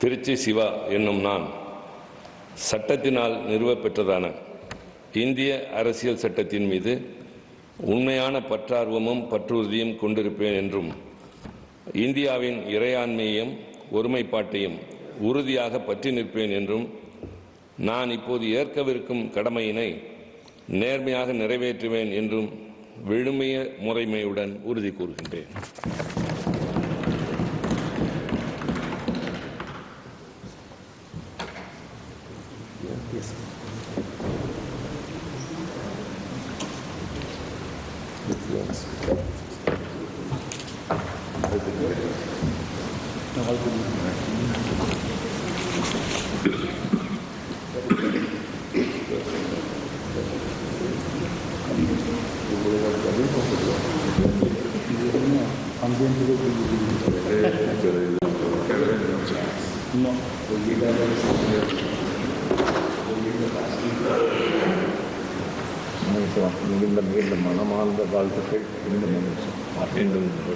திருச்சி சிவா என்னும் நான் சட்டத்தினால் நிறுவப்பெற்றதான இந்திய அரசியல் சட்டத்தின் மீது உண்மையான பற்றார்வமும் பற்றுறுதியும் கொண்டிருப்பேன் என்றும் இந்தியாவின் இறையாண்மையையும் ஒருமைப்பாட்டையும் உறுதியாக பற்றி நிற்பேன் என்றும் நான் இப்போது ஏற்கவிருக்கும் கடமையினை நேர்மையாக நிறைவேற்றுவேன் என்றும் விழுமிய முறைமையுடன் உறுதி கூறுகின்றேன். மனமார்ந்த வாழ்த்துக்கள்.